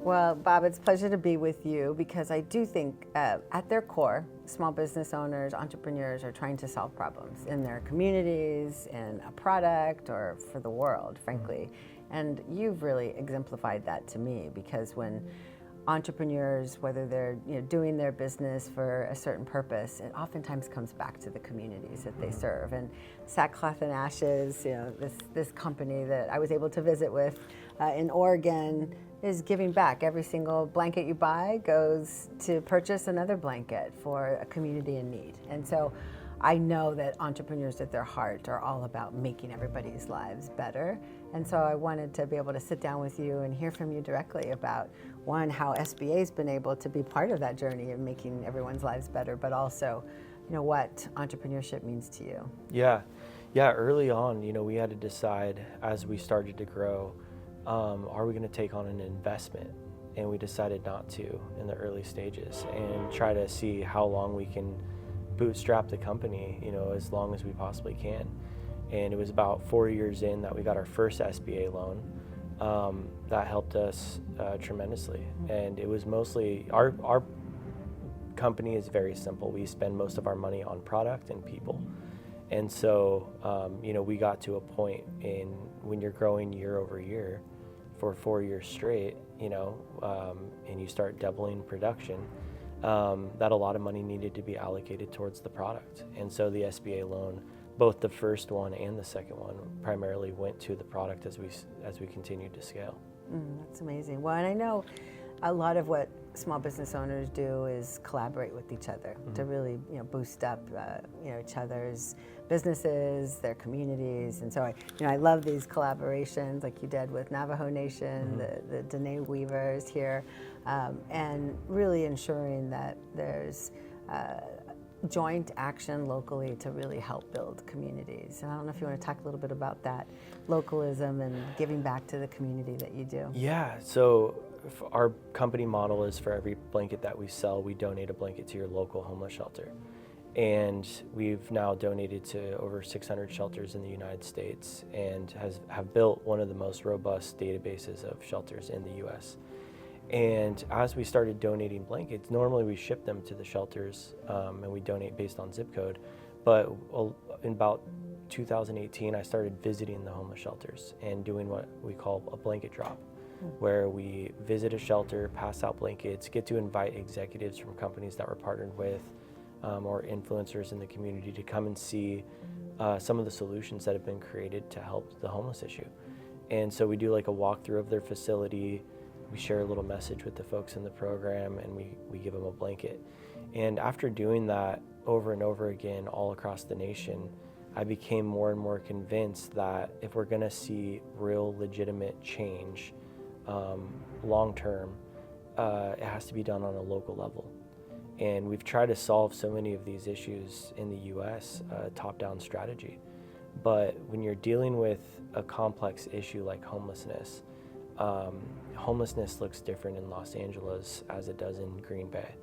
Well, Bob, it's a pleasure to be with you because I do think at their core, small business owners, entrepreneurs are trying to solve problems in their communities, in a product, or for the world, frankly. And you've really exemplified that to me because when entrepreneurs, whether they're doing their business for a certain purpose, it oftentimes comes back to the communities that they serve. And Sackcloth and Ashes, this company that I was able to visit with in Oregon is giving back. Every single blanket you buy goes to purchase another blanket for a community in need. And so I know that entrepreneurs at their heart are all about making everybody's lives better. And so I wanted to be able to sit down with you and hear from you directly about, one, how SBA's been able to be part of that journey of making everyone's lives better, but also, what entrepreneurship means to you. Yeah. Early on, we had to decide as we started to grow, are we going to take on an investment? And we decided not to in the early stages and try to see how long we can bootstrap the company, as long as we possibly can. And it was about 4 years in that we got our first SBA loan. That helped us tremendously. And it was mostly, our company is very simple. We spend most of our money on product and people. And so, we got to a point in when you're growing year over year for 4 years straight, and you start doubling production, that a lot of money needed to be allocated towards the product. And so the SBA loan, both the first one and the second one, primarily went to the product as we continued to scale. That's amazing. Well, and I know a lot of what small business owners do is collaborate with each other to really, boost up, each other's businesses, their communities. And so I love these collaborations like you did with Navajo Nation, the Dene Weavers here, and really ensuring that there's joint action locally to really help build communities. And I don't know if you want to talk a little bit about that localism and giving back to the community that you do. Yeah, so our company model is for every blanket that we sell, we donate a blanket to your local homeless shelter. And we've now donated to over 600 shelters in the United States and have built one of the most robust databases of shelters in the US. And as we started donating blankets, normally we ship them to the shelters and we donate based on zip code. But in about 2018, I started visiting the homeless shelters and doing what we call a blanket drop, where we visit a shelter, pass out blankets, get to invite executives from companies that we're partnered with or influencers in the community to come and see some of the solutions that have been created to help the homeless issue. And so we do like a walkthrough of their facility. We share a little message with the folks in the program, and we give them a blanket. And after doing that over and over again all across the nation, I became more and more convinced that if we're going to see real legitimate change long term, it has to be done on a local level. And we've tried to solve so many of these issues in the US, top-down strategy. But when you're dealing with a complex issue like homelessness, homelessness looks different in Los Angeles as it does in Green Bay,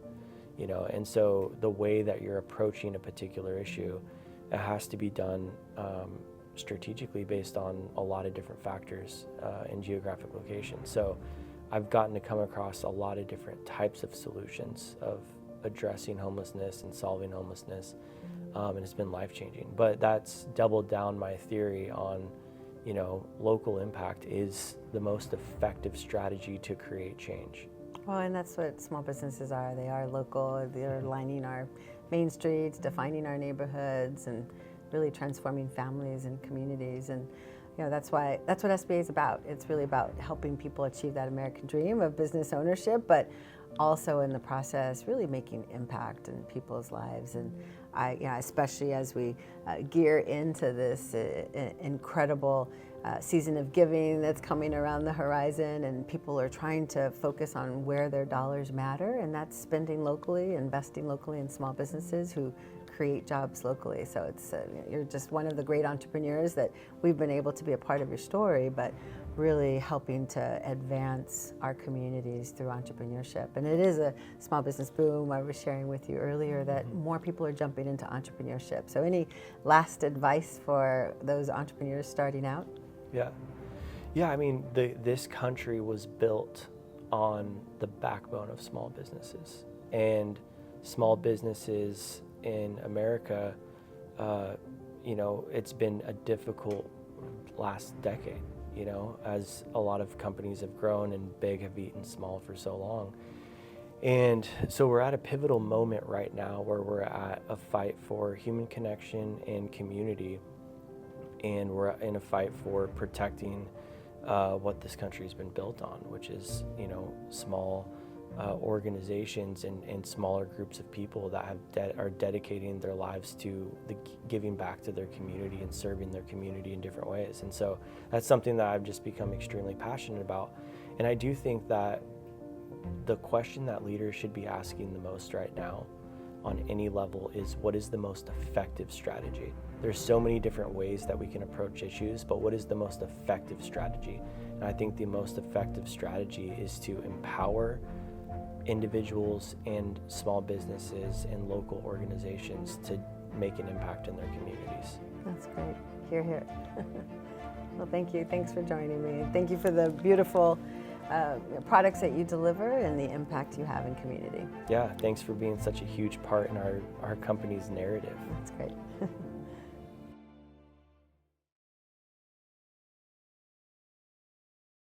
and so the way that you're approaching a particular issue, it has to be done strategically based on a lot of different factors and geographic locations. So I've gotten to come across a lot of different types of solutions of addressing homelessness and solving homelessness, and it's been life-changing. But that's doubled down my theory on local impact is the most effective strategy to create change. Well, and that's what small businesses are. They are local. They're lining our main streets, defining our neighborhoods, and really transforming families and communities. And that's what SBA is about. It's really about helping people achieve that American dream of business ownership, but also in the process really making impact in people's lives. And especially as we gear into this incredible season of giving that's coming around the horizon, and people are trying to focus on where their dollars matter, and that's spending locally, investing locally in small businesses who create jobs locally. So it's you're just one of the great entrepreneurs that we've been able to be a part of your story, but really helping to advance our communities through entrepreneurship. And it is a small business boom. I was sharing with you earlier that more people are jumping into entrepreneurship. So any last advice for those entrepreneurs starting out? Yeah, I mean, this country was built on the backbone of small businesses. And small businesses in America, it's been a difficult last decade, as a lot of companies have grown and big have eaten small for so long. And so we're at a pivotal moment right now where we're at a fight for human connection and community, and we're in a fight for protecting what this country has been built on, which is, small organizations and smaller groups of people that are dedicating their lives to giving back to their community and serving their community in different ways. And so that's something that I've just become extremely passionate about. And I do think that the question that leaders should be asking the most right now on any level is, what is the most effective strategy? There's so many different ways that we can approach issues, but what is the most effective strategy? And I think the most effective strategy is to empower individuals and small businesses and local organizations to make an impact in their communities. That's great. Hear, hear. Well, thank you. Thanks for joining me. Thank you for the beautiful products that you deliver and the impact you have in community. Yeah, thanks for being such a huge part in our company's narrative. That's great.